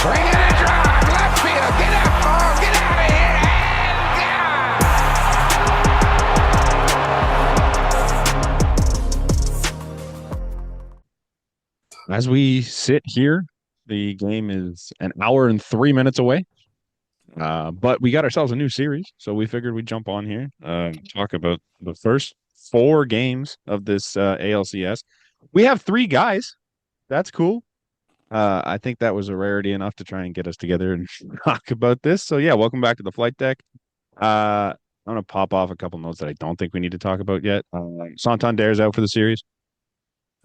Swing and a drive, left field, get up, oh, get out of here, and gone. As we sit here, the game is an hour and 3 minutes away. But we got ourselves a new series, so we figured we'd jump on here, talk about the first 4 games of this ALCS. We have 3 guys. That's cool. I think that was a rarity enough to try and get us together and talk about this. So yeah, welcome back to the flight deck. I'm gonna pop off a couple notes that I don't think we need to talk about yet. Santander's out for the series.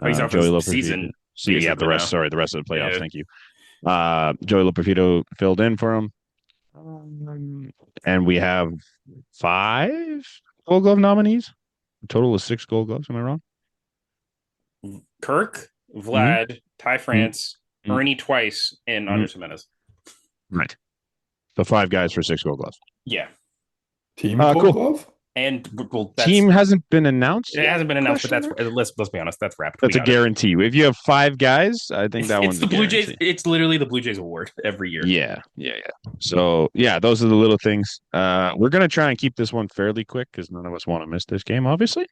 He's out for the season. Yeah, the rest of the playoffs. Yeah. Thank you. Joey Lopafito filled in for him. And we have 5 Gold Glove nominees. A total of 6 Gold Gloves. Am I wrong? Kirk, Vlad, Ty France, Ernie twice, and Andres Gimenez. Right. So 5 guys for 6 Gold Gloves. Yeah. Team Gold Glove? And team hasn't been announced. It hasn't been announced, but let's be honest, that's wrapped. That's a guarantee. If you have 5 guys, I think that one's the Blue Jays. It's literally the Blue Jays award every year. Yeah. So yeah, those are the little things. We're gonna try and keep this one fairly quick because none of us want to miss this game, obviously.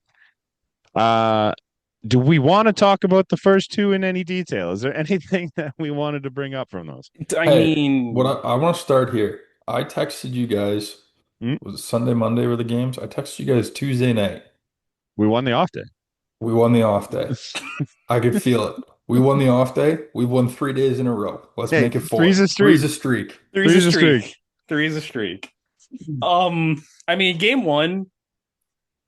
Do we want to talk about the first 2 in any detail? Is there anything that we wanted to bring up from those? I mean, what I want to start here. I texted you guys. Was it Sunday, Monday were the games? I texted you guys Tuesday night. We won the off day. We won the off day. I could feel it. We won the off day. We won 3 days in a row. Let's make it 4. 3's a streak. 3's a streak. 3's a streak. 3's a streak. I mean, game 1,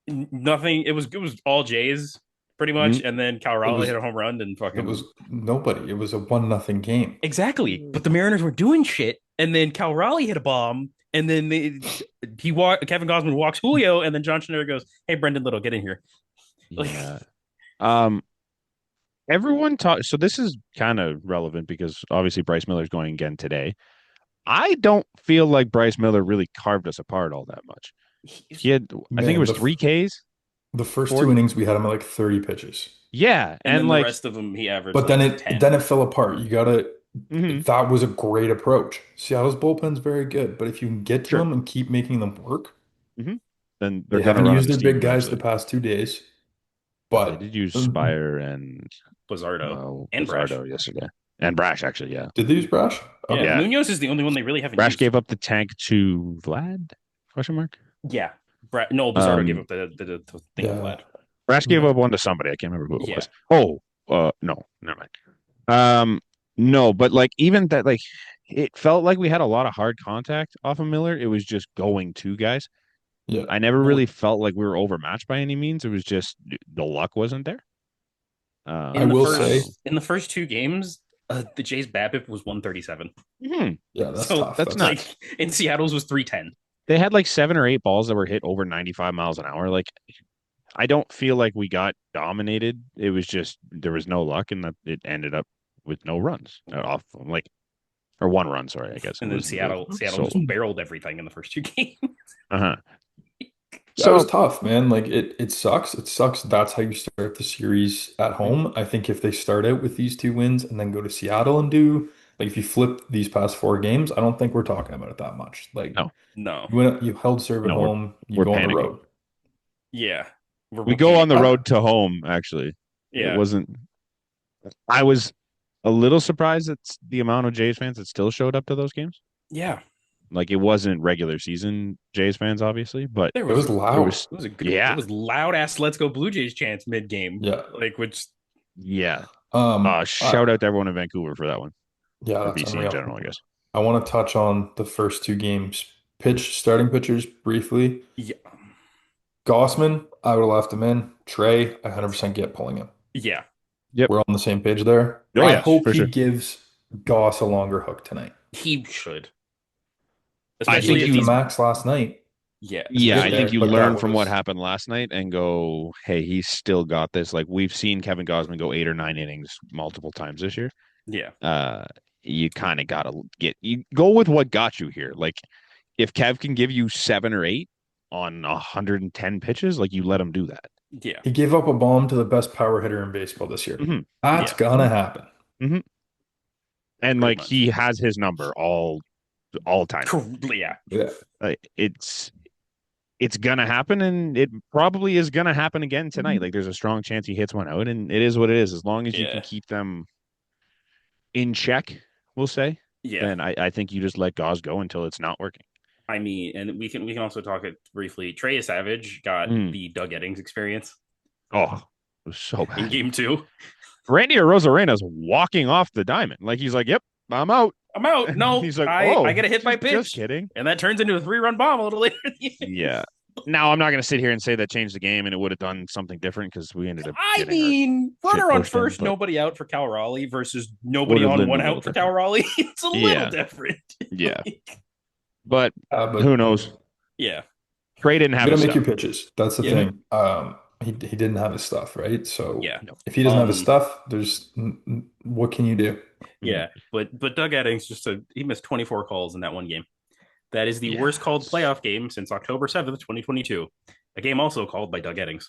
nothing. It was all Jays pretty much, and then Cal Raleigh hit a home run and fucking. It was nobody. It was a 1-0 game. Exactly, but the Mariners were doing shit, and then Cal Raleigh hit a bomb. And then Kevin Gausman walks Julio, and then John Schneider goes, "Hey, Brendan Little, get in here." Yeah. Everyone talks. So this is kind of relevant because obviously Bryce Miller's going again today. I don't feel like Bryce Miller really carved us apart all that much. He had, I think it was 3 Ks. The first 2 innings, we had him at like 30 pitches. Yeah, and like the rest of them, he averaged. But like then it fell apart. You gotta. That was a great approach. Seattle's bullpen's very good, but if you can get to them and keep making them work, then they haven't used their big guys the past 2 days. But they did use Spire and Blizzardo and Brash yesterday, and Brash actually. Yeah, did they use Brash? Okay. Yeah, Munoz is the only one they really haven't. Brash used. gave up the tank to Vlad? Question mark. Yeah, Blizzardo gave up the thing to Vlad. Brash gave up one to somebody. I can't remember who it was. No, never mind. No, but like even that, like it felt like we had a lot of hard contact off of Miller. It was just going to guys. Yeah, I never really felt like we were overmatched by any means. It was just the luck wasn't there. I will say in the first 2 games, the Jays' BABIP was 137. Yeah, that's tough. That's like in Seattle's was 310. They had like 7 or 8 balls that were hit over 95 miles an hour. Like I don't feel like we got dominated. It was just there was no luck, and that it ended up with no runs off, like, or 1 run. Sorry, I guess. And then Seattle just barreled everything in the first 2 games. So it was tough, man. Like it sucks. It sucks. That's how you start the series at home. I think if they start out with these 2 wins and then go to Seattle and do like if you flip these past 4 games, I don't think we're talking about it that much. Like no, you held serve at home. You go on the road. Yeah, we go on the road to home. Actually, yeah, it wasn't. I was a little surprised at the amount of Jays fans that still showed up to those games. Yeah. Like it wasn't regular season Jays fans, obviously, but it was loud. It was loud ass "Let's Go Blue Jays" chants mid game. Yeah, like which. Yeah. Shout out to everyone in Vancouver for that one. Yeah, that's BC in general, I guess. I want to touch on the first 2 games. Starting pitchers briefly. Yeah. Gausman, I would have left him in. Trey, I 100% get pulling him. Yeah. Yep. We're on the same page there. I hope he gives Goss a longer hook tonight. He should. Especially if he's Max last night. Yeah. I think you learn from what happened last night and go, hey, he's still got this. Like we've seen Kevin Gausman go 8 or 9 innings multiple times this year. Yeah. You kind of got to go with what got you here. Like if Kev can give you 7 or 8 on 110 pitches, like you let him do that. Yeah. He gave up a bomb to the best power hitter in baseball this year. That's gonna happen. And Pretty like much. he has his number all time. Yeah. Yeah. Like it's gonna happen, and it probably is gonna happen again tonight. Like there's a strong chance he hits one out, and it is what it is. As long as you can Yeah. keep them in check, we'll say, Yeah. then I think you just let Gauze go until it's not working. I mean, and we can also talk it briefly. Trey Savage got the Doug Eddings experience Oh, it was so in bad. game 2. Randy Rosarena's walking off the diamond. Like he's like, "Yep, I'm out." I'm out. No, He's like, I get a hit by pitch. Just kidding. And that turns into a 3-run bomb a little later. Yeah. Now I'm not going to sit here and say that changed the game and it would have done something different because we ended up. I mean, runner on first, in, nobody out for Cal Raleigh versus nobody on one out for Cal Raleigh. It's a little different. Yeah. But But who knows? Yeah. Trey didn't have you his gotta make stuff. your pitches. That's the thing. He didn't have his stuff, right? So Yeah. if he doesn't have his stuff, there's what can you do? Yeah, but Doug Eddings he missed 24 calls in that one game. That is the worst called playoff game since October 7th, 2022. A game also called by Doug Eddings.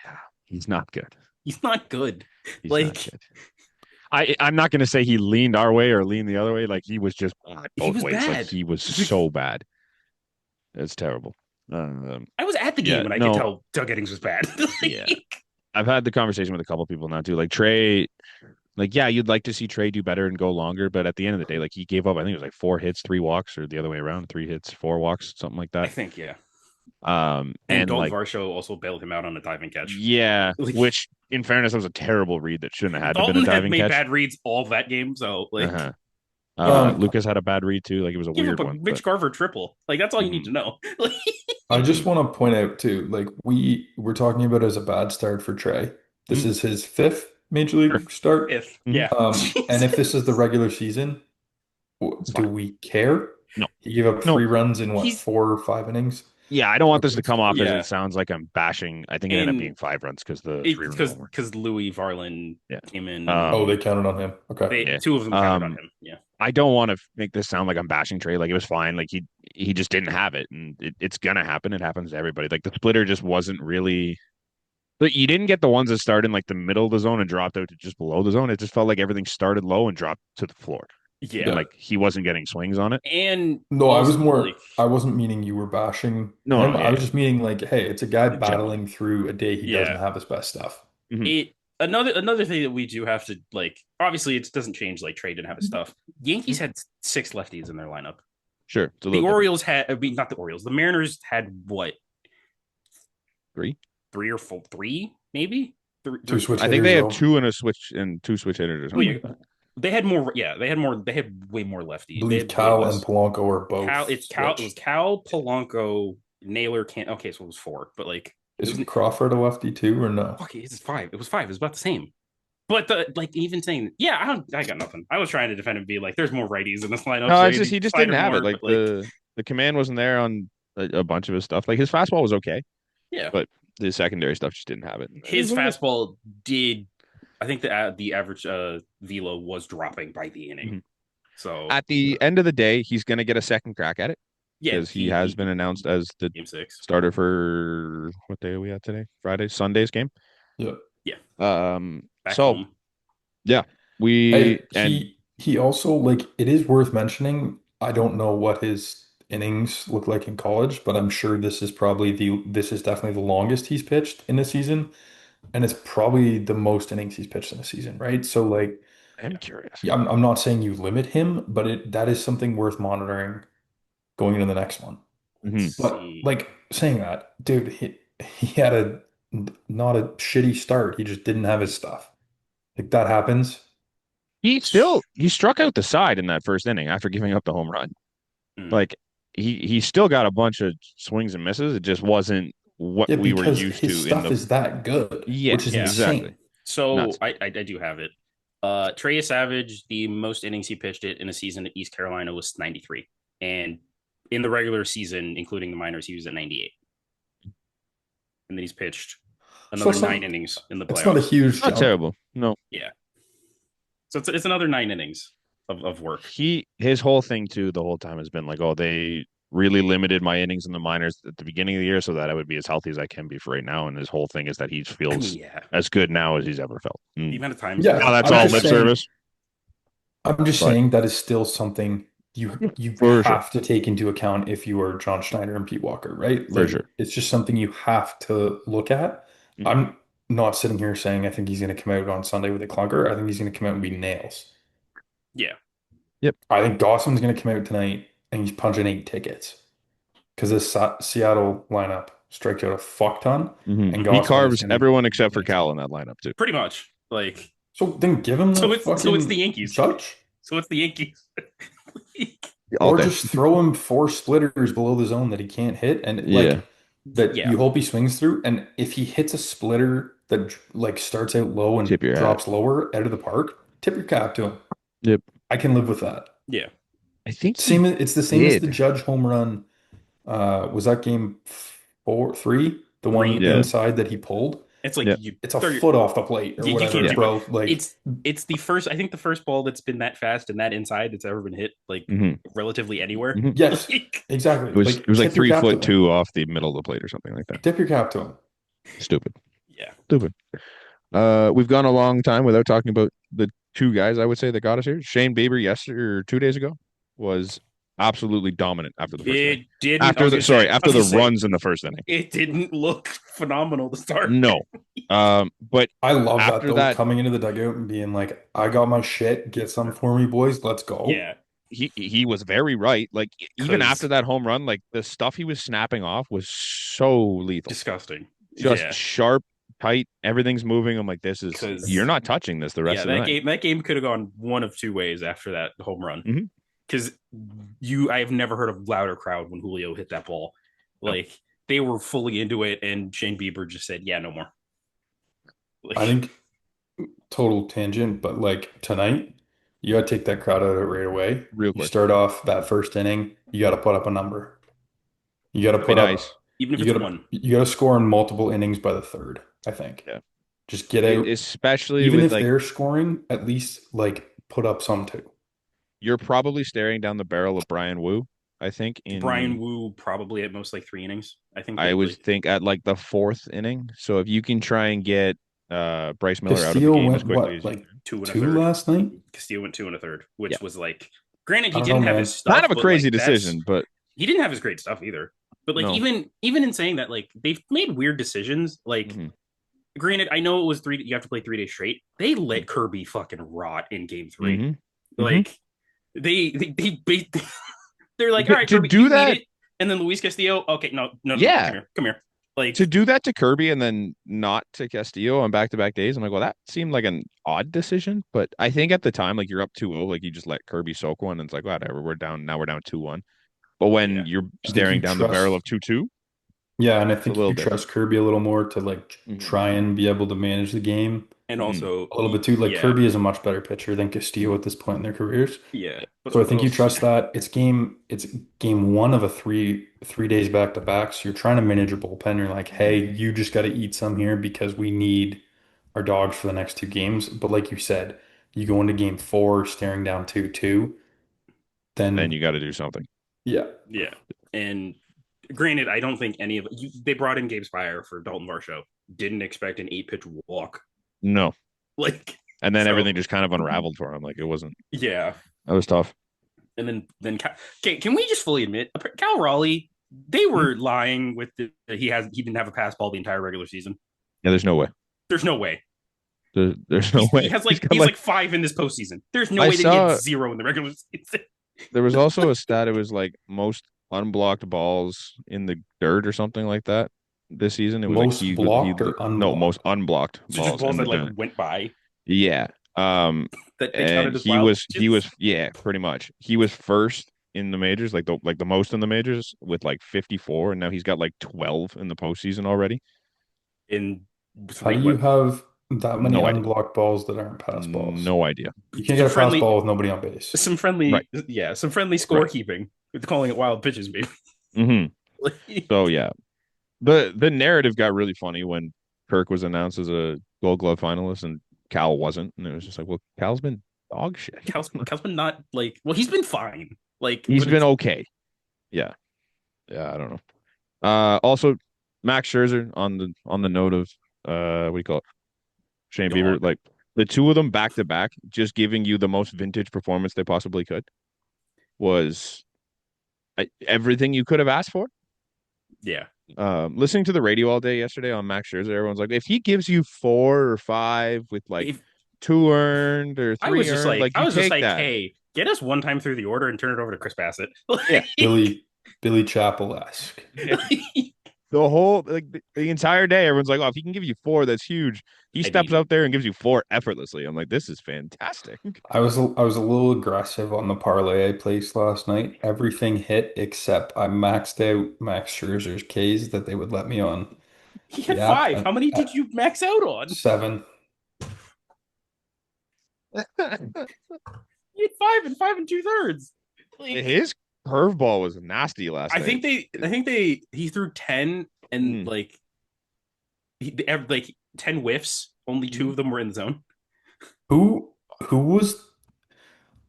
Yeah, he's not good. He's not good. He's not good. I'm not going to say he leaned our way or leaned the other way. Like he was just both ways. Bad. Like he was so bad. It's terrible. I was at the game and I could tell Doug Eddings was bad. Yeah, I've had the conversation with a couple people now too. Like Trey, like you'd like to see Trey do better and go longer, but at the end of the day, like he gave up. I think it was like 4 hits, 3 walks, or the other way around, 3 hits, 4 walks, something like that. I think and Dalton like Varsho also bailed him out on a diving catch. Yeah, which in fairness, that was a terrible read that shouldn't have had Dalton to been a diving made catch. bad reads all that game, so like. Lucas had a bad read too. Like it was a weird one. Mitch Garver triple. Like that's all you need to know. I just want to point out too, like we're talking about it as a bad start for Trey. This is his 5th major league start. Yeah. And if this is the regular season, do we care? No. He gave up 3 runs in 4 or 5 innings. Yeah, I don't want this to come off as it sounds like I'm bashing. I think it ended up being 5 runs because because Louis Varlin came in. They counted on him. Okay, 2 of them counted on him. Yeah. I don't want to make this sound like I'm bashing Trey. Like it was fine. Like he just didn't have it, and it's gonna happen. It happens to everybody. Like the splitter just wasn't really. But you didn't get the ones that started in like the middle of the zone and dropped out to just below the zone. It just felt like everything started low and dropped to the floor. Yeah, like he wasn't getting swings on it. And no, I was more. I wasn't meaning you were bashing him. I was just meaning like, hey, it's a guy battling through a day he doesn't have his best stuff. Another thing that we do have to like. Obviously, it doesn't change. Like Trey didn't have his stuff. Yankees had 6 lefties in their lineup. Sure, the Orioles had. I mean, not the Orioles. The Mariners had what? 3 or 4, 3 maybe. 2 switch. I think they had 2 and a switch and 2 switch hitters or something. Like they had more. Yeah, they had more. They had way more lefties. I believe Cal and Polanco are both. It was Cal, Polanco, Naylor. Okay, so it was 4. But like, isn't Crawford a lefty too, or no? Okay, it's 5. It was 5. It was about the same. But even saying, I got nothing. I was trying to defend him, be like, there's more righties in this lineup. No, it's just he just didn't have it. Like the command wasn't there on a bunch of his stuff. Like his fastball was okay. Yeah, but the secondary stuff just didn't have it. His fastball did. I think the average velo was dropping by the inning. Mm-hmm. So at the end of the day, he's going to get a second crack at it. Yeah, because he has been announced as the Game 6 starter for what day are we at today? Sunday's game. Yeah. Back home. Yeah, he also like it is worth mentioning. I don't know what his innings look like in college, but I'm sure this is definitely the longest he's pitched in a season. And it's probably the most innings he's pitched in a season, right? So, like, I'm curious. Yeah, I'm not saying you limit him, but that is something worth monitoring going into the next one. Mm-hmm. But, like, saying that, dude, he had not a shitty start. He just didn't have his stuff. Like, that happens. He struck out the side in that first inning after giving up the home run. Like, he still got a bunch of swings and misses. It just wasn't what we were used to. His stuff is that good, which is insane. Exactly. So I do have it. Trey Savage, the most innings he pitched it in a season at East Carolina was 93, and in the regular season, including the minors, he was at 98. And then he's pitched another 9 innings in the playoffs. It's not a huge jump. Not terrible. No. Yeah. So it's another 9 innings of work. His whole thing too the whole time has been like, oh, they really limited my innings in the minors at the beginning of the year so that I would be as healthy as I can be for right now. And his whole thing is that he feels as good now as he's ever felt. The amount of times. Yeah, that's all lip service. I'm just But saying that is still something you for sure, have to take into account if you are John Schneider and Pete Walker, right? for Like sure. it's just something you have to look at. Mhm. I'm not sitting here saying I think he's going to come out on Sunday with a clunker. I think he's going to come out and be nails. Yeah. Yep. I think Dawson's going to come out tonight and he's punching 8 tickets because this Seattle lineup strikes out a fuck ton, and He Gossman is carves going to everyone except for make Cal some. in that lineup too. Pretty much. Like, So then give him the so it's the fucking Yankees. Judge. So it's the Yankees. All Or day. just throw him 4 splitters below the zone that he can't hit and Yeah. like that Yeah. you hope he swings through. And if he hits a splitter that like starts out low and Tip your hat. drops lower out of the park, tip your cap to him. Yep. I can live with that. Yeah. I think Same, he it's the same as the did. Judge home run. Was that game 3? The one Three. Yeah. inside that he pulled? It's like Yeah. you It's a throw your, foot off the plate or you whatever, can't do Yeah. it. bro. Like It's the first, I think the first ball that's been that fast and that inside that's ever been hit, like hmm relatively anywhere. hmm yes, Like, exactly. It Like was like tip your three cap to foot him. two off the middle of the plate or something like that. Tip your cap to him. Stupid. yeah. Stupid. We've gone a long time without talking about the two guys I would say that got us here. Shane Bieber yesterday or 2 days ago was absolutely dominant after the first inning. It didn't. I was gonna say. I After was the gonna say runs in the first inning. it didn't look phenomenal to start. No. But I love that after though, that, coming into the dugout and being like, I got my shit, get some for me, boys, let's go. Yeah, he was very right. Like even after because that home run, like the stuff he was snapping off was so lethal. disgusting. Just Yeah, sharp, tight, everything moving. I'm like, you're because not touching this the rest yeah, of the night. that game could have gone one of two ways after that home run. Mhm. Because I have never heard of louder crowd when Julio hit that ball. No. Like they were fully into it, and Shane Bieber just said, "Yeah, no more." Like, I think total tangent, but like tonight, you gotta take that crowd out of it right away. Real You quick. start off that first inning, you gotta put up a number. You gotta Be put nice. up, even if you it's gotta one, you gotta score in multiple innings by the third, I think. Yeah. Just get out. Especially Even with if like they're scoring, at least like put up some too. you're probably staring down the barrel of Brian Wu, I think, Brian in Wu probably at most like 3 innings. I think I they would like think at like the fourth inning. So if you can try and get Bryce Miller out of the Castillo game as went quickly what, as you like can. two and a two third. last night? Castillo went two and a third, Yeah. which was like, granted, I he don't know, didn't have man. his stuff, Kind of a but crazy like decision, but he didn't have his great stuff either. But like no. even in saying that, like they've made weird decisions. Like, Mhm. granted, I know it was three. You have to play 3 days straight. They let Kirby fucking rot in game 3. hmm hmm Like they they're like, all right, To Kirby, you do need that, it. And then Luis Castillo, okay, no, yeah, come here. Like, to do that to Kirby and then not to Castillo on back-to-back days, I'm like, well, that seemed like an odd decision. But I think at the time, like you're up 2-0, like you just let Kirby soak one, and it's like, whatever, we're down now, we're down 2-1. But when yeah, you're I think staring you down the barrel trust, of 2-2, yeah, and I it's a think little you different. trust Kirby a little more to like hmm try and be able to manage the game and hmm also a little bit too. Like yeah, Kirby is a much better pitcher than Castillo at this point in their careers. yeah. So I But think you also, trust that. It's game one of a three days back to back. So you're trying to manage your bullpen. You're like, hmm hey, you just got to eat some here because we need our dogs for the next 2 games. But like you said, you go into game four staring down 2-2, Then then you got to do something. yeah. yeah, and granted, I don't think any of they brought in Gabe Spire for Dalton Varsho. Didn't expect an 8 pitch walk. No. Like, And then so everything just kind of unraveled for him. Like it wasn't, yeah. that was tough. And then okay, can we just fully admit Cal Raleigh? They were lying with he didn't have a pass ball the entire regular season. Yeah, there's no way. There's no way. There's no way. He has He's got he's like 5 in this postseason. There's no I way that he had saw 0 in the regular season. there was also a stat. It was like most unblocked balls in the dirt or something like that this season. It was like Most blocked or no, most unblocked? unblocked So just balls balls in the that like dirt. went by Yeah. that they And counted as wild he pitches. was yeah, pretty much. He was first in the majors, like the most in the majors with like 54, and now he's got like 12 in the postseason already. In How three do you what have that many No idea. unblocked balls that aren't pass balls? No idea. You can't some get a pass friendly ball with nobody on base. some Right. friendly Right. scorekeeping with calling it wild pitches, baby. hmm Like, So yeah, the narrative got really funny when Kirk was announced as a Gold Glove finalist and Cal wasn't, and it was just like, well, Cal's been dog shit. Cal's been not like he's been fine. Like, He's but been okay. Yeah, yeah. I don't know. Also, Max Scherzer on the note of what do you call it? Shane Bieber. dog. Like the two of them back to back, just giving you the most vintage performance they possibly could, was everything you could have asked for. Yeah. Listening to the radio all day yesterday on Max Scherzer, everyone's like, if he gives you 4 or 5 with like If 2 earned or 3 earned, like I you was just take like, that. hey, get us one time through the order and turn it over to Chris Bassett. Yeah. Billy Chappell-esque. The whole the entire day, everyone's like, "Oh, if he can give you 4, that's huge." He I steps mean, out there and gives you 4 effortlessly. I'm like, "This is fantastic." I was a little aggressive on the parlay I placed last night. Everything hit except I maxed out Max Scherzer's Ks that they would let me on he the had app 5. How many did you max out on? 7. You had 5 and 5 2/3. Like, His curveball was nasty last night. I think he threw 10 and like 10 whiffs. Only 2 of them were in the zone. Who was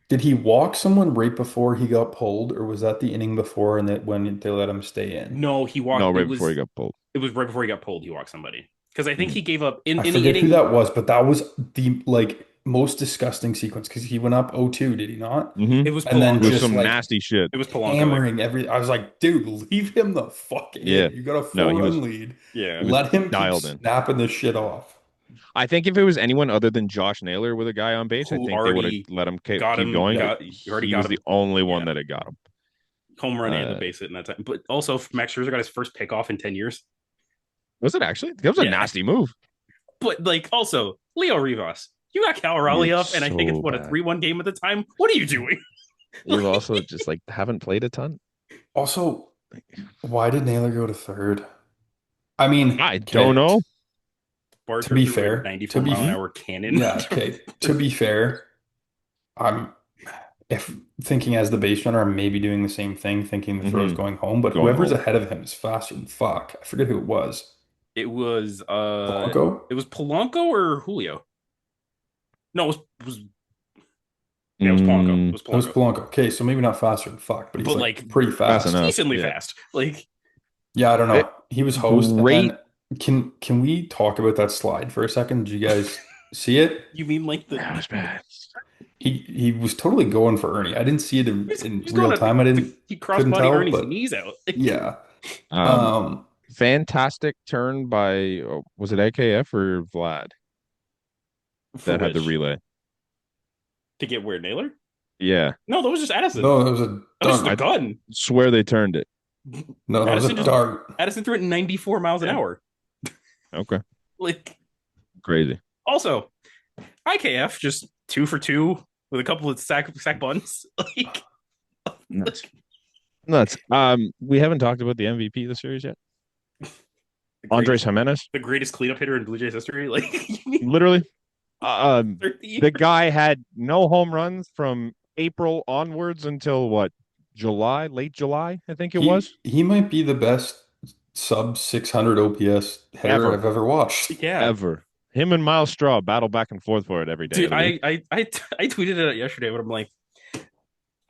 did he walk someone right before he got pulled, or was that the inning before and that when they let him stay in? No, he walked. No, right before he got pulled. It was right before he got pulled. He walked somebody because I think he gave up I in the forget who inning. that was, but that was the like most disgusting sequence because he went up 0-2, did he not? It was And then It was Polanco. just some like nasty shit. It was Polanco. hammering I was like, dude, leave him the fuck in. Yeah. You got a No, he 4-run was lead. Yeah. he was Let him keep dialed in. snapping this shit off. I think if it was anyone other than Josh Naylor with a guy on base, I Who think they would have already let him got keep him? going. Yeah. But He already he got was him. the only one Yeah. that had got him. Home run and the base hit in that time. But also, Max Scherzer got his first pickoff in 10 years. Was it actually? That was a Yeah. nasty move. But like, also, Leo Rivas, you got Cal Raleigh You're up, and I think it's so what a bad. 3-1 game at the time. What are you doing? You also just like haven't played a ton. Also, why did Naylor go to third? I mean, I okay, don't know. to be Barter threw a fair, 94-mile-an-hour cannon. yeah, okay, to be fair, I'm if thinking as the base runner, I'm maybe doing the same thing, thinking the throw's going home, but Going whoever's home. ahead of him is faster than fuck. I forget who it was. It was Blanco? it was Polanco or Julio. No, it was yeah, it was Polanco. It was It was Polanco. Polanco. Okay, so maybe not faster than fuck, but he's But like like pretty Fast fast. enough. decently Yeah. fast. Like Yeah, I don't know. He was host, and Great. then can we talk about that slide for a second? Did you guys see it? you mean like That was bad. He was totally going for Ernie. I didn't see it in he's real going time. I didn't he couldn't crossbody tell, Ernie's but knees out. yeah. Um, fantastic turn by was it AKF or Vlad that had the which? relay? To get where Naylor? Yeah, No, that was just Addison. No, that was a That was just a dart. gun. swear they turned it. No, that was a Addison just- dart. Addison threw it 94 miles an hour. Okay, Like crazy. also, IKF just 2 for 2 with a couple of sack bunts. Like Nuts. We haven't talked about the MVP of the series yet. Andres Gimenez, the greatest cleanup hitter in Blue Jays history. Like you mean literally. 30? The guy had no home runs from April onwards until what? July, late July, I think it was. He might be the best sub 600 OPS hitter Ever. I've ever watched. Yeah. Ever. Him and Miles Straw battle back and forth for it every day. Dude, I tweeted it out yesterday, but I'm like,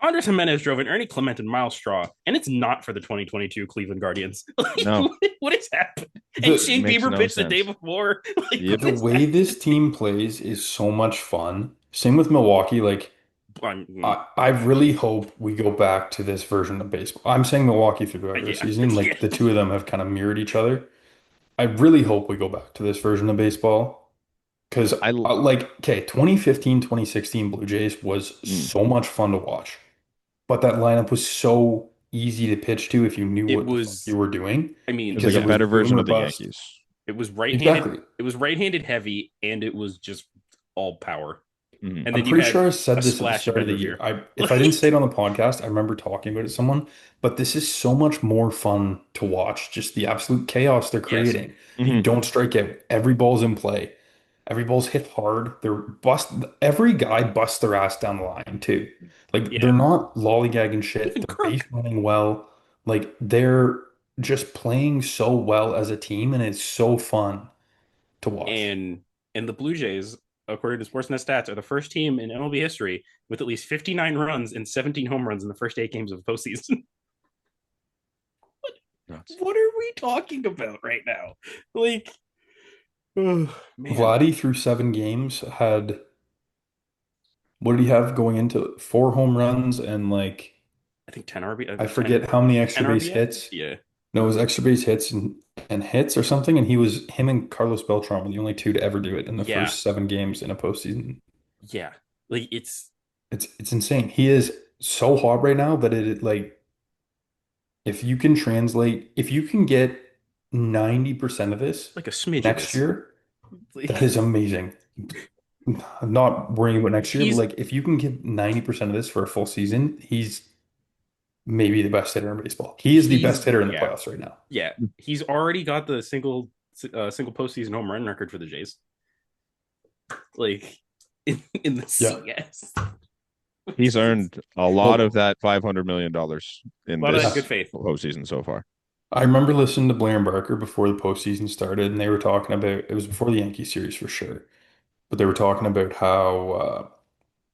Andres Gimenez drove in Ernie Clement and Miles Straw, and it's not for the 2022 Cleveland Guardians. Like, No. what has happened? The- And Shane makes Bieber no pitched the sense. day before. Like, Yep. The way this team plays is so much fun. Same with Milwaukee. Like, I really hope we go back to this version of baseball. I'm saying Milwaukee through the regular Yeah. season. Like, the two of them have kind of mirrored each other. I really hope we go back to this version of baseball. Because, like, okay, 2015, 2016 Blue Jays was so much fun to watch. But that lineup was so easy to pitch to if you knew It what the was- fuck you were doing. I mean, It was Because like a it was better version boom or of the bust. Yankees. it was right-handed. Exactly. It was right-handed heavy, and it was just all power. Mhm. And then I'm you pretty had sure I said a this at the splash start of the of year. here. If I didn't say it on the podcast, I remember talking about it to someone, but this is so much more fun to watch. Just the absolute chaos they're creating. You Mhm. don't strike out. Every ball's in play. Every ball's hit hard. Every guy busts their ass down the line too. Like Yeah. they're not lollygagging shit. Even They're Kirk. base running well. Like they're just playing so well as a team, and it's so fun to watch. And the Blue Jays, according to Sportsnet stats, are the first team in MLB history with at least 59 runs and 17 home runs in the first 8 games of the postseason. What are we talking about right now? Like, Man, Vladdy through 7 games had, what did he have going into 4 home runs and like, I think 10 RB, I forget how many 10 extra base RBI. hits. Yeah, No, it was extra base hits and hits or something. And him and Carlos Beltran were the only two to ever do it in the yeah, first 7 games in a postseason. yeah. Like it's It's insane. He is so hot right now that it like if you can get 90% of this like a smidge of next this. year, that Like, is amazing. I'm not worrying about next year, but he's like if you can get 90% of this for a full season, he's maybe the best hitter in baseball. He is the he's best hitter in the yeah, playoffs right now. yeah. He's already got the single postseason home run record for the Jays. Like in the Yeah. CS. He's earned a lot of Well, that $500 million in A lot of this good yeah. faith. postseason so far. I remember listening to Blair and Barker before the postseason started, and they were talking about it was before the Yankee series for sure, but they were talking about how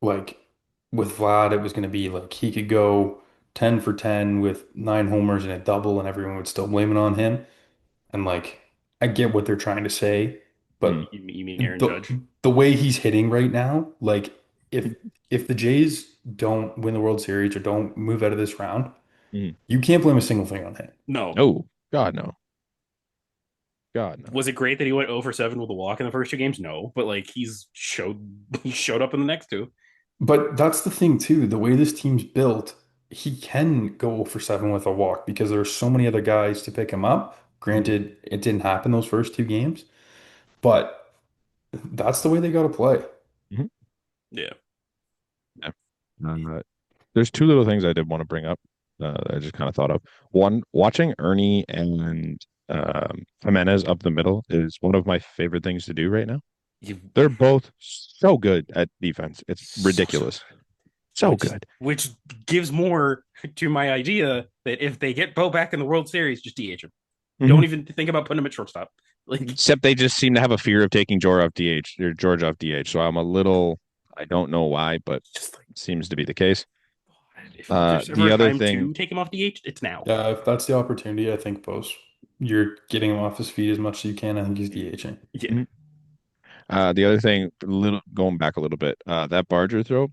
like with Vlad, it was going to be like he could go 10 for 10 with 9 homers and a double, and everyone would still blame it on him. And like, I get what they're trying to say, Mm. but You mean Aaron Judge? the way he's hitting right now, like if if the Jays don't win the World Series or don't move out of this round, Mm. you can't blame a single thing on him. No. Oh, God, no. God, no. Was it great that he went 0 for 7 with a walk in the first 2 games? No, but like he showed up in the next two. But that's the thing too. The way this team's built, he can go for 7 with a walk because there are so many other guys to pick him up. Mhm. Granted, it didn't happen those first 2 games, but that's the way they got to play. Mhm. Yeah. Yeah. There's two little things I did want to bring up that I just kind of thought of. One, watching Ernie and Gimenez up the middle is one of my favorite things to do right now. You They're both so good at defense. It's so ridiculous. So which good. which gives more to my idea that if they get Bo back in the World Series, just DH him. Don't Mhm. even think about putting him at shortstop. Like Except they just seem to have a fear of taking George off DH. So I'm a little, I don't know why, but just like it seems to be the case. if there's ever The a other time thing, to take him off DH, it's now. Yeah, if that's the opportunity, I think both you're getting him off his feet as much as you can. I think he's DHing. Yeah. Mhm. The other thing, little going back a little bit, that Barger throw.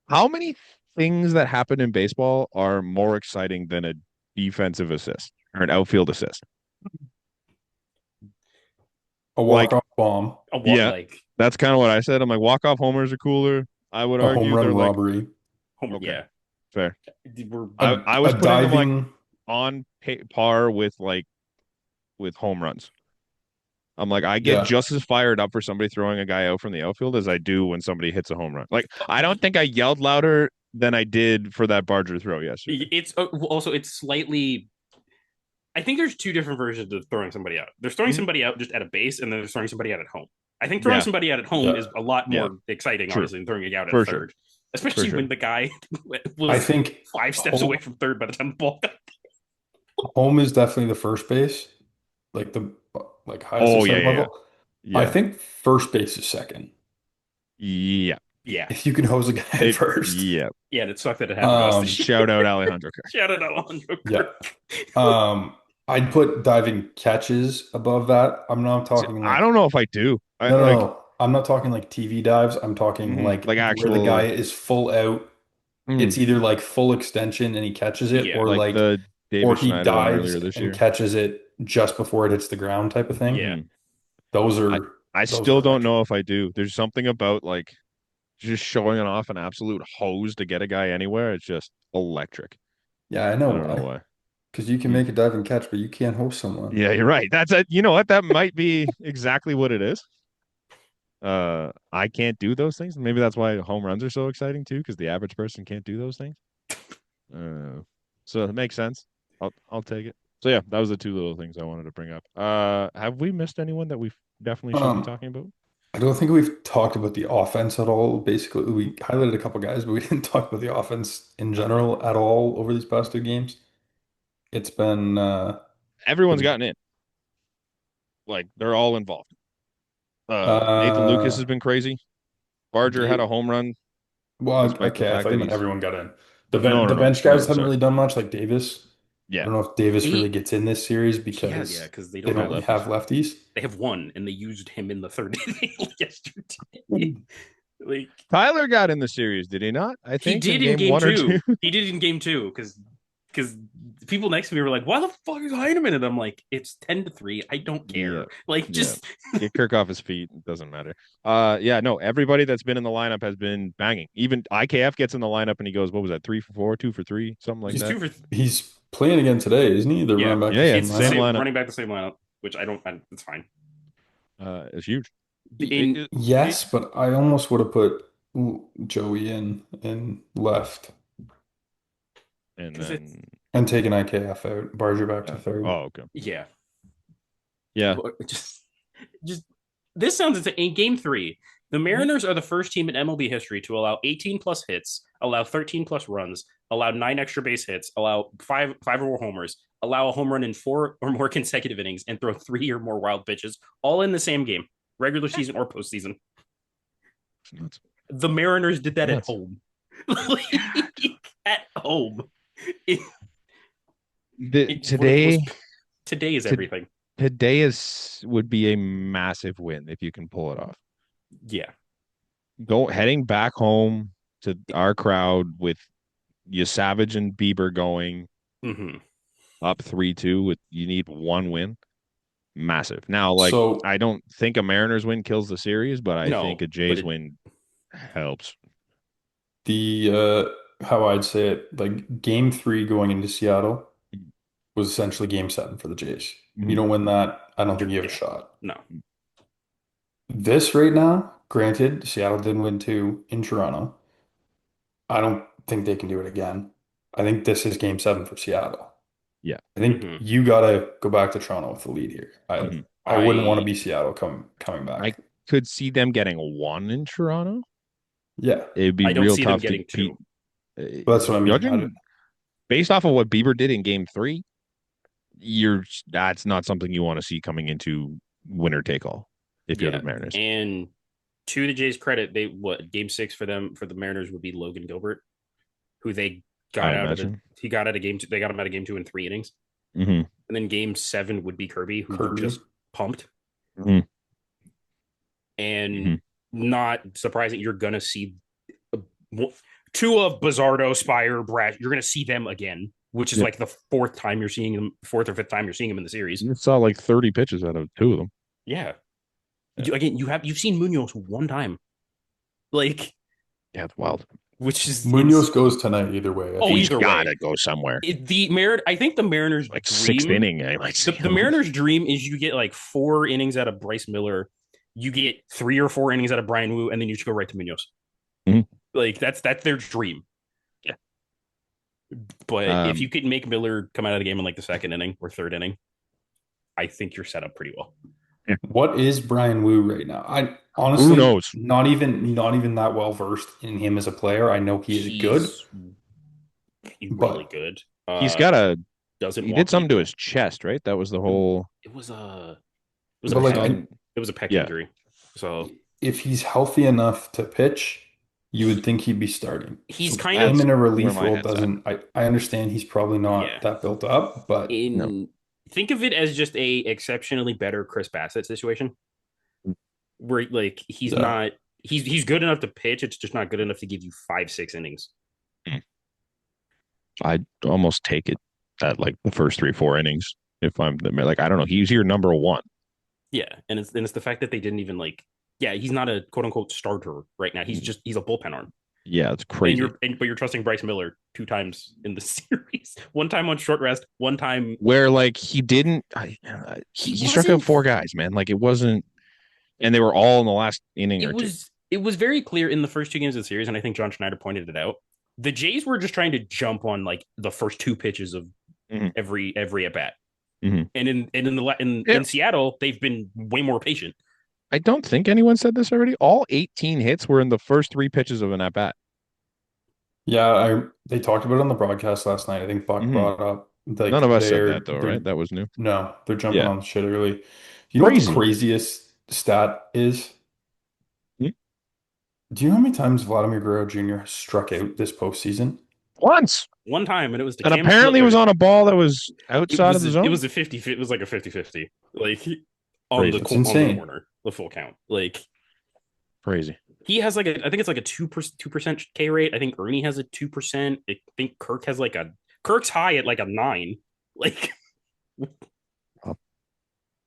How many things that happen in baseball are more exciting than a defensive assist or an outfield assist? A Like, walk-off bomb, What yeah, like that's kind of what I said. I'm like, walk-off homers are cooler. I would a home argue run they're like, robbery, home? okay, Yeah, fair. we're I a was putting them like diving. on par with home runs. I'm like, I get Yeah, just as fired up for somebody throwing a guy out from the outfield as I do when somebody hits a home run. Like, I don't think I yelled louder than I did for that Barger throw yesterday. it's also it's slightly. I think there's two different versions of throwing somebody out. There's throwing Mhm. somebody out just at a base, and then there's throwing somebody out at home. I think throwing Yeah, somebody out at home yeah. is a lot yeah, more exciting, true, honestly, than throwing a guy out at for sure, third, for especially when sure. the guy I was think 5 steps home away from third by the time the ball got. home is definitely the first base, like the like highest Oh yeah, excitement yeah, yeah, level. I yeah, think first base is second. yeah. Yeah, If you can hose a guy at first. Yeah. yeah, and it sucked that it happened to us this Um, year. Shout out Alejandro Kirk. Shout out Alejandro yeah. Kirk. I'd put diving catches above that. I'm not talking I like don't know if I do. I no, no, like no. I'm not talking like TV dives. I'm talking like like where the guy actual is full out. mm, It's either like full extension and he catches it, Yeah, like the or David he Schneider one dives earlier this and year. catches it just before it hits the ground type of thing. yeah. Mhm. Those I are I those are still don't electric. know if I do. There's something about like just showing it off an absolute hose to get a guy anywhere. It's just electric. Yeah, I know I don't know why. why. Because you can Hmm. make a dive and catch, but you can't host someone. Yeah, you're right. That's a, you know what? That might be exactly what it is. I can't do those things. Maybe that's why home runs are so exciting too, because the average person can't do those things. So it makes sense. I'll take it. So yeah, that was the two little things I wanted to bring up. Have we missed anyone that we definitely should be Um, talking about? I don't think we've talked about the offense at all. Basically, we highlighted a couple guys, but we didn't talk about the offense in general at all over these past 2 games. It's Everyone's been gotten in. Like they're all involved. Nathan Lucas uh has been crazy. Barger had Dave. a home run, Well, despite the okay, I fact thought you that meant he's everyone got in. no, no, The no, bench guys no. haven't Sorry. really done much, like Davis. I Yeah. don't know if Davis He- really gets in this series Yeah, because because they they don't No have don't really lefties. have lefties. they have one, and they used him in the third inning yesterday. Like Tyler got in the series, did he not? I he think in did in game game one or two. two. He did in game two because people next to me were like, "Why the fuck is Heineman?" And I'm like, "It's 10-3. I don't Yeah. care. Like Yeah. just Get Kirk off his feet. It doesn't matter. Yeah, no, everybody that's been in the lineup has been banging. Even IKF gets in the lineup and he goes, what was that, 3 for 4, 2 for 3, something like he's that. 2 for He's playing again today, isn't he? They're yeah. running back Yeah, the yeah, same It's the same lineup. same lineup. running back the same lineup, which it's fine. It's huge. In Yes, but I almost would have put Joey in left And because it's then and taken IKF out, Barger back to third. oh, okay. yeah. Yeah. Just this sounds insane. In game three, the Mariners are the first team in MLB history to allow 18 plus hits, allow 13 plus runs, allow 9 extra base hits, allow five or more homers, allow a home run in 4 or more consecutive innings, and throw 3 or more wild pitches, all in the same game, regular season or postseason. The Mariners did that at Nuts. home. At home. Today Today is to- everything. today would be a massive win if you can pull it off. Yeah. Heading back home to our crowd with Savage and Bieber going Mm-hmm. up 3-2 with you need one win. Massive. Now, like So I don't think a Mariners win kills the series, but I No, think a but Jays it- win helps. the how I'd say it, like game 3 going into Seattle was essentially game 7 for the Jays. You don't win that, I don't think you have a Yeah. shot. No. This right now, granted, Seattle didn't win 2 in Toronto. I don't think they can do it again. I think this is game 7 for Seattle. Yeah. I think Mhm. you gotta go back to Toronto with the lead here. Mhm. I wouldn't want to I- be Seattle coming I back. could see them getting one in Toronto. Yeah, It'd be I don't real see them tough to getting beat. 2. but that's what I mean. Judging based off of what Bieber did in game 3, that's not something you want to see coming into winner take all if you're Yeah. the Mariners. And to the Jays' credit, game 6 for the Mariners would be Logan Gilbert, who they got I out of imagine. he got out of game 2. They got him out of game 2 in 3 innings. Mm-hmm. And then game 7 would be Kirby, who Kirby. just pumped. Mm-hmm. And Mhm. not surprising, you're gonna see two of Bizardo, Spire, Brad. You're gonna see them again, which is Yeah. like the fourth or fifth time you're seeing them in the series. You saw like 30 pitches out of 2 of them. Yeah. Yeah. You've seen Munoz one time, like, Yeah, it's wild. which is Munoz goes tonight either way. I Oh, think. He's either way. gotta go somewhere. I think the Mariners Like dream, sixth inning. I might say. the Mariners' dream is you get like 4 innings out of Bryce Miller, you get 3 or 4 innings out of Brian Wu, and then you just go right to Munoz. Mhm. Like that's their dream. Yeah. But if you could make Miller come out of the game in like the second inning or third inning, I think you're set up pretty well. What is Brian Wu right now? I honestly Who knows? not even that well versed in him as a player. I know he is good. He's but really good. He's got doesn't he walk did something to people. his chest, right? That was the whole. It was a But like, pec, it was a pec Yeah. injury. So if he's healthy enough to pitch, you would think he'd be starting. he's So kind him of in a where relief my role head's at. doesn't. I understand he's probably not Yeah. that built up, but think of it as just a exceptionally better Chris Bassett situation, where like he's Yeah. not he's good enough to pitch. It's just not good enough to give you 5-6 innings. I'd almost take it at like the first 3-4 innings if I'm like I don't know. He's your number one. Yeah, and it's the fact that they didn't even like. Yeah, he's not a quote unquote starter right now. He's a bullpen arm. Yeah, it's And crazy. but you're trusting Bryce Miller 2 times in the series. One time on short rest, one time. Where like he didn't, he struck out wasn't- 4 guys, man. Like it wasn't, and they were all in the last inning or two. It was very clear in the first 2 games of the series, and I think John Schneider pointed it out. The Jays were just trying to jump on like the first 2 pitches of Mhm. every at bat, Mhm. and in Yeah. Seattle they've been way more patient. I don't think anyone said this already. All 18 hits were in the first 3 pitches of an at bat. yeah, they talked about it on the broadcast last night. I think Buck Mhm. brought up like None of us said they're- that though, they're- right? That was new. No, they're jumping Yeah. on shit early. You know what Crazy. the craziest stat is? Hmm? Do you know how many times Vladimir Guerrero Jr. has struck out this postseason? Once. One time, and it was to And Cam apparently it was Smithers. on a ball that was outside of the zone. It was a 50. It was like a 50-50. Like on Crazy. the It's on the insane. corner, the full count. Like Crazy. he has like I think it's like a 2% K rate. I think Ernie has a 2%. I think Kirk has like Kirk's high at like a 9. Like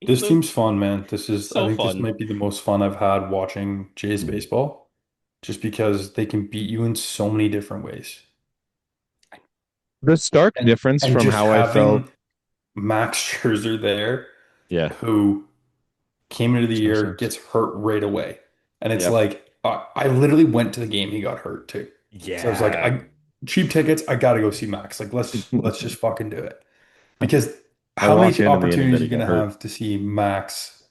This so, team's fun, man. I so think this fun. might be the most fun I've had watching Jays baseball, just because they can beat you in so many different ways. The stark difference And from just how I felt. having Max Scherzer there, Yeah. who came into the Makes no year, sense. gets hurt right away. And it's Yep. like, I literally went to the game he got hurt too. So I was like, Yeah. cheap tickets, I gotta go see Max. Like, let's just fucking do it. Because I how walked many into the inning opportunities that are he you got gonna hurt. have to see Max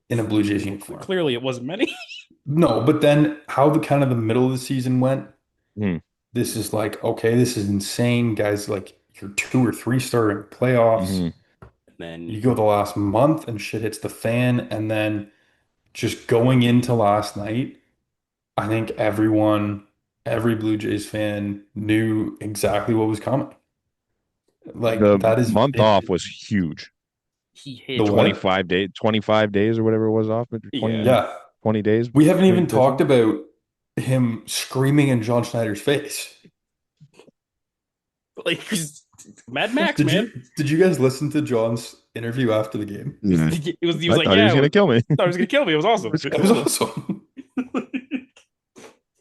in a Blue Jays uniform? Clearly, it wasn't many. No, but then how the kind of the middle of the season went, Hmm. this is like, okay, this is insane, guys. Like, you're 2 or 3 star in playoffs. hmm Then You go the last month and shit hits the fan, and then just going into last night, I think every Blue Jays fan knew exactly what was coming. Like, The that is month off was huge. he the hit what? 25 days or whatever it was off, but 20, Yeah. Yeah. 20 days. We haven't between even pitching. talked about him screaming in John Schneider's face. like Mad Max, Did man. you guys listen to John's interview after the game? Yeah. He was I like, thought he was yeah, gonna kill me. I thought he was gonna kill me. It was awesome. It was awesome.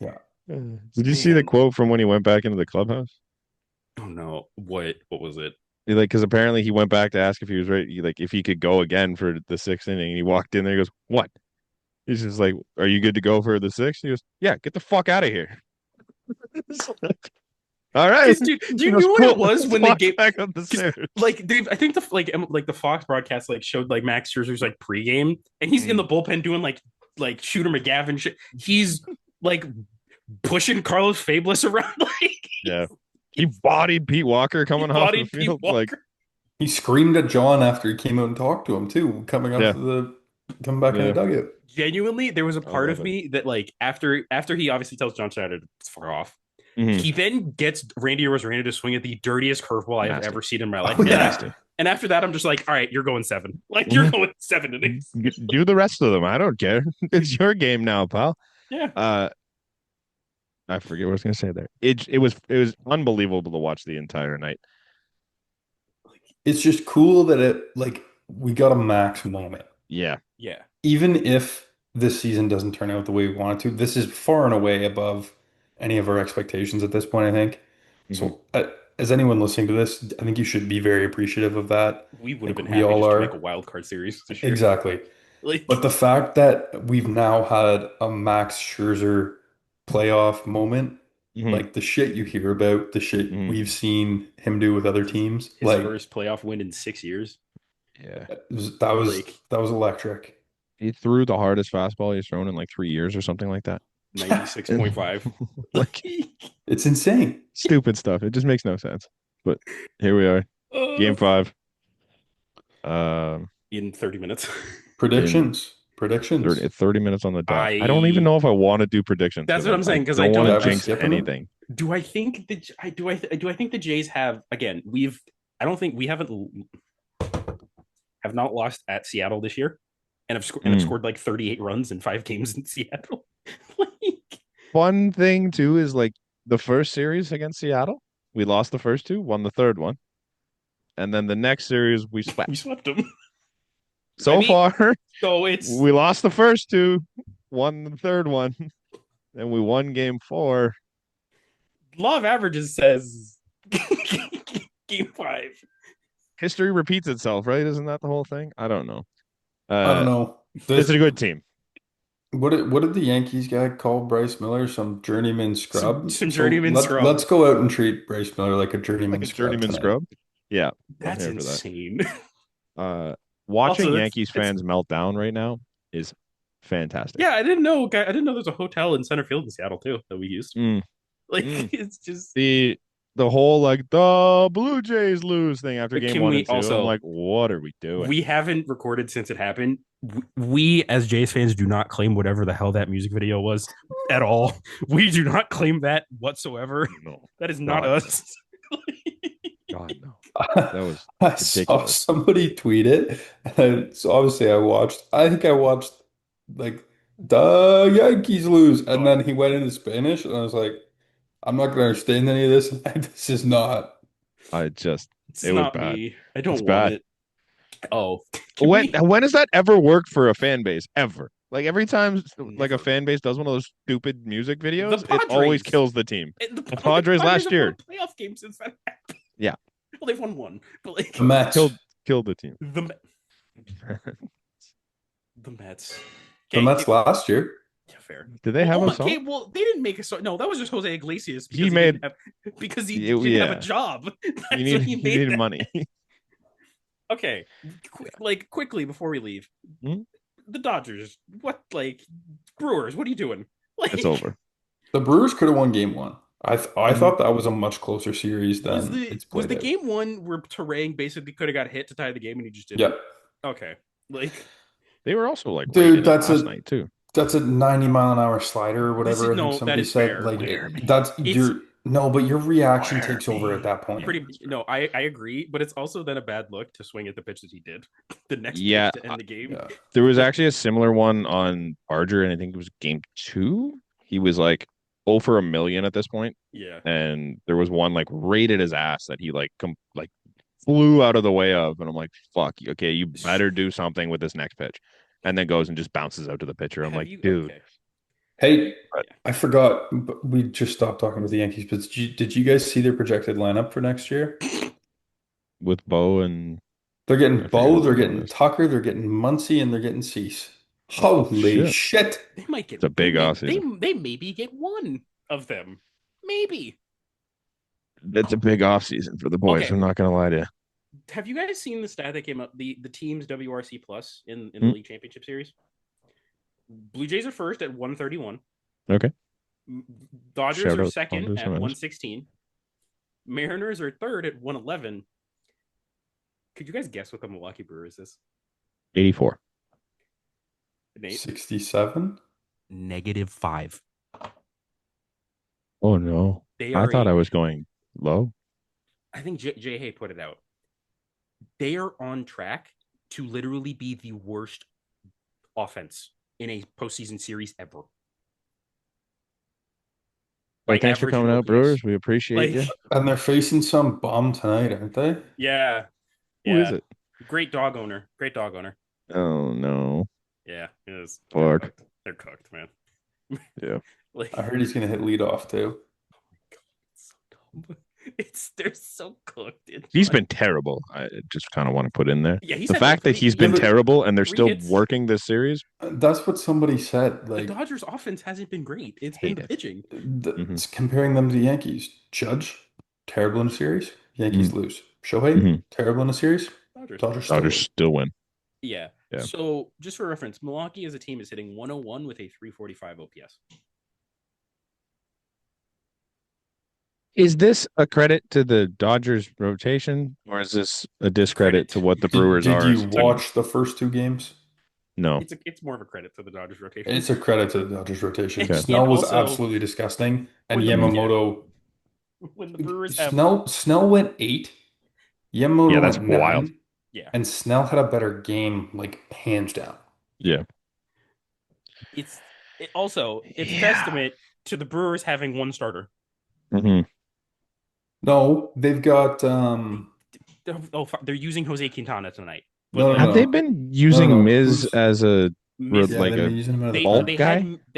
Yeah. Did you see the Man. quote from when he went back into the clubhouse? Oh no, what was it? Because apparently he went back to ask if he was ready, like if he could go again for the 6th inning. And he walked in there. He goes, "What?" He's just like, "Are you good to go for the 6th?" He goes, "Yeah, get the fuck out of here." All right, Dude, do you He goes, know what "Cool, it was let's when they walk gave back up the stairs? like dude, I think the Fox broadcast like showed like Max Scherzer's like pregame, and he's in the bullpen doing like Shooter McGavin shit. He's like pushing Carlos Fabulous around like Yeah, he bodied Pete Walker coming off the bodied Pete field. Walker. Like, He screamed at John after he came out and talked to him too, coming Yeah. back in Yeah. the dugout. Genuinely, there was a part love of it. me that like after he obviously tells John Schneider to fuck off. Mhm. He then gets Randy Arozarena to swing at the dirtiest curveball I've Nasty. ever seen in my life. Oh, And, yeah. Nasty. and after that, I'm just like, all right, you're going 7. Like you're going 7 innings. Do the rest of them. I don't care. It's your game now, pal. Yeah. I forget what I was going to say there. It was unbelievable to watch the entire night. It's just cool that we got a Max moment. Yeah. Yeah. Even if this season doesn't turn out the way we want it to, this is far and away above any of our expectations at this point, I think. So, as anyone listening to this, I think you should be very appreciative of that. We would have been We happy all just to are. make a wild card series this year. Exactly. Like, But the fact that we've now had a Max Scherzer playoff moment, Mhm. like the shit you hear about, the shit Mhm. we've seen him do with other teams, his like first playoff win in 6 years. Yeah. that was electric. He threw the hardest fastball he's thrown in like 3 years or something like that. 96.5. Like, It's insane. stupid stuff. It just makes no sense. But here we are. Game 5. In 30 minutes. Predictions. 30 minutes on the dot. I don't even know if I want to do predictions. That's what I'm saying, 'cause I I don't want don't- to jinx Skipping them? anything. Do I think that do I think the Jays have again? I don't think we have not lost at Seattle this year, and have scored like 38 runs in 5 games in Seattle. Like, Fun thing too is like the first series against Seattle, we lost the first 2, won the third one, and then the next series we swept. we swept them. So far, So it's we lost the first 2, won the third one, and we won game 4. law of averages says game 5. History repeats itself, right? Isn't that the whole thing? I don't know. I don't know. It's a good team. What did the Yankees guy call Bryce Miller? Some journeyman scrub? Some journeyman scrub. Let's go out and treat Bryce Miller like a journeyman Like a scrub journeyman tonight. scrub. Yeah, That's I'm here for that. insane. Watching Also, Yankees fans melt down right now is fantastic. Yeah, I didn't know there's a hotel in center field in Seattle too that we used. Mm. Like Mm. it's just The the whole like the Blue Jays lose thing after But game can 1 we and 2. also- I'm like, what are we doing? We haven't recorded since it happened. We as Jays fans do not claim whatever the hell that music video was at all. We do not claim that whatsoever. No, That is not God, us. God, no. That was I saw ridiculous. somebody tweet it, and so obviously I think I watched like the Yankees lose, and then he went into Spanish, and I was like, I'm not gonna understand any of this. This is not. It's It was not bad. me. I don't It's want bad. it. Oh, can When has that ever worked for a fan base? Ever? Like every time like a Never. fan base does one of those stupid music videos, The it always Padres. kills the team. The Padres last have year. won a playoff game since that happened. Yeah. Well, they've won one, but like The Mets. Killed the team. the Mets. The Okay, Mets last year. yeah, fair. Did they have a Okay, song? well, they didn't make a song. No, that was just Jose Iglesias because He made- because he Yeah, didn't have yeah. a job. That's You what need he you made needed that. money. Okay, quickly before we leave, Hmm? the Dodgers. What Brewers? What are you doing? Like, It's over. The Brewers could have won game 1. I thought that was a much closer series Was than it's the played out. game 1 where Terang basically could have got hit to tie the game and he just didn't? Yep. Okay, like They were also like Dude, rated that's last a- night too. That's a 90-mile-an-hour slider or whatever. I no, think that somebody is said. fair. Like Where me? that's It's- your no, but your reaction Where takes over me? at that point. I agree, but it's also then a bad look to swing at the pitch that he did the next Yeah, pitch to end the game. Yeah. There was actually a similar one on Barger, and I think it was game 2. He was like 0 for a million at this point, Yeah. and there was one like rated his ass that he like flew out of the way of, and I'm like, fuck, okay, you better do something with this next pitch, and then goes and just bounces out to the pitcher. I'm Have like, you- dude, okay. Hey, Right. I forgot, but we just stopped talking about the Yankees. But did you guys see their projected lineup for next year? with Bo and They're I getting forget Bo, who they're the getting one is. Tucker, they're getting Muncy, and they're getting Cease. Oh, Holy shit. shit! They might get It's a big they may- offseason. They maybe get one of them. Maybe. It's a big offseason for the boys. Okay. I'm not gonna lie to you. Have you guys seen the stat that came up? The team's WRC plus in the Hmm. league championship series. Blue Jays are first at 131. Okay. Dodgers Shout are out second Dodgers, at Gimenez. 116. Mariners are third at 111. Could you guys guess what the Milwaukee Brewers is? 84. Nate? 67? -5. Oh no. They I are thought a- I was going low. I think Jay Hay put it out. They are on track to literally be the worst offense in a postseason series ever. Hey, By thanks for average coming out, OPS. Brewers. We appreciate you. And they're facing some bum tonight, aren't they? Yeah. Who is it? Great dog owner. Great dog owner. Oh no. Yeah, it is. Fuck. They're cooked, man. Yeah. Like, I heard he's gonna hit leadoff too. it's so dumb. They're so cooked. It's He's like- been terrible. I just kind of want to put in there. Yeah, he's The had fact that he's been but- terrible and they're 3 still hits. working this series. That's what somebody said. the Like Dodgers offense hasn't been great. It's been Hate the it. pitching. it's comparing them to the Yankees. Judge, terrible in a series. Yankees lose. Shohei, Mhm. terrible in a series. Dodgers still Dodgers win. still win. Yeah. Yeah. So just for reference, Milwaukee as a team is hitting 101 with a 345 OPS. Is this a credit to the Dodgers rotation, or is this a discredit to what the Brewers Did are? you as a team? watch the first 2 games? No. It's more of a credit to the Dodgers rotation. It's a credit to the Dodgers rotation. Okay. Snell And was also- absolutely disgusting, and When the- Yamamoto. when the Brewers have Snell went 8. Yamamoto Yeah, that's went 9, wild. yeah, and Snell had a better game, like hands down. Yeah. it's a Yeah. testament to the Brewers having one starter. Mhm. No, they've got They're using Jose Quintana tonight. No, Have they been using no. Miz Who's- as a Miz- yeah, like they've a been using him out of the they bulk they guy?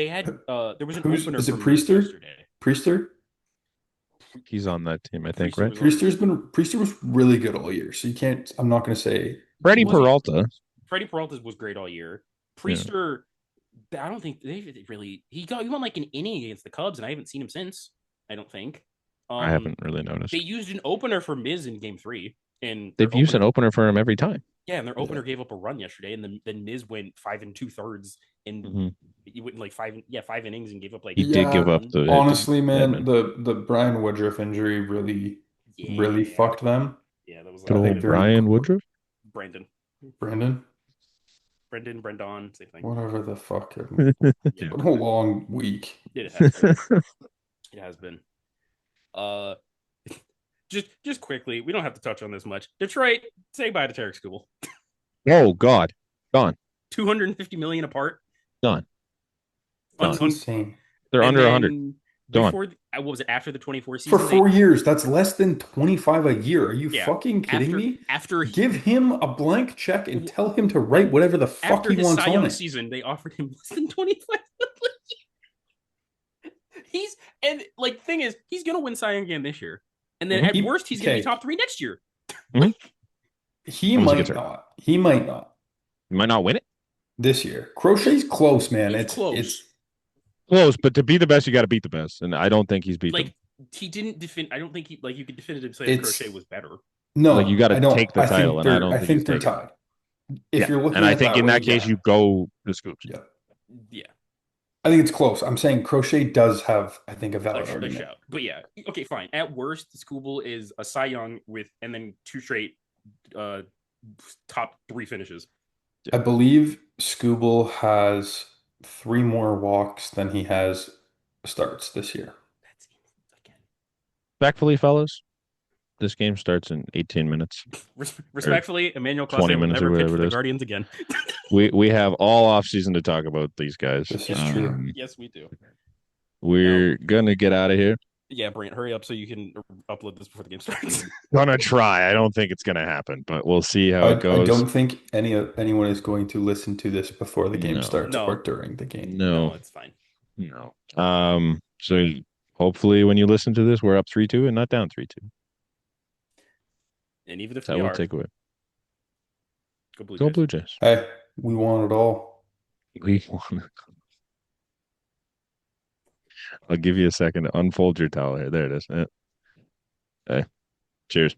had there was an Who's- opener is it for Miz Priester? yesterday. Priester? He's on that team, I think, Priester right? was Priester was really good all year, so you can't. I'm not going to say Freddie Was he- Peralta. Freddie Peralta was great all year. Priester, I don't think they really he won like an inning against the Cubs, and I haven't seen him since. I don't think. I haven't really noticed. They used an opener for Miz in Game 3, and They've used an opener for him every time. Yeah, and their opener gave up a run yesterday, and then Miz went 5 2/3, and he went like 5 innings and gave up like He did give up the hit to honestly, man, Edmund. the Brian Woodruff injury really fucked them. Yeah, that was Good I like think old they're Brian Woodruff. Brendan, Brendan, Brendan, same thing. whatever the fuck. Yeah, What a long week. it has been. It has been. Uh, just quickly, we don't have to touch on this much. Detroit, say bye to Tarek Skubal. Oh God, gone, 250 million apart. gone. That's insane. They're under 100. Before what was it after the 24 For season? 4 years, that's less than 25 a year. Are you Yeah, fucking kidding me? After Give him a blank check and tell him to write whatever the fuck after he his wants Cy on Young it. season, they offered him less than 25 million. Thing is, he's gonna win Cy Young again this year, and then at worst, he's gonna be top 3 next year. He might not. He might not. He might not win it this year. Crochet's close, man. It's close. It's close, but to be the best, you got to beat the best, and I don't think he's beat them. He didn't defend. I don't think you could definitively say Crochet was better. No, you got to take the title, and I don't think they're tied. If yeah. you're looking, and I think in that case, you go the Scoops. Yeah. I think it's close. I'm saying Crochet does have, I think, a valid argument. Shout. But yeah, okay, fine. At worst, Skubal is a Cy Young and then 2 straight top 3 finishes. I believe Skubal has 3 more walks than he has starts this year. That's again. Respectfully, fellas, this game starts in 18 minutes. Respectfully, Emmanuel Clase 20 will minutes never or pitch whatever for it the is. Guardians again. We have all off season to talk about these guys. This is true. Yes, we do. We're gonna get out of here. Yeah, Brant, hurry up so you can upload this before the game starts. Gonna try. I don't think it's gonna happen, but we'll see how it goes. I don't think anyone is going to listen to this before the game starts or during the game. No, it's fine. No. So hopefully when you listen to this, we're up 3-2 and not down 3-2. And even if that we will are, take away. Go Blue Jays. Hey, we want it all. We want it. I'll give you a second to unfold your towel here. There it is. Hey, cheers.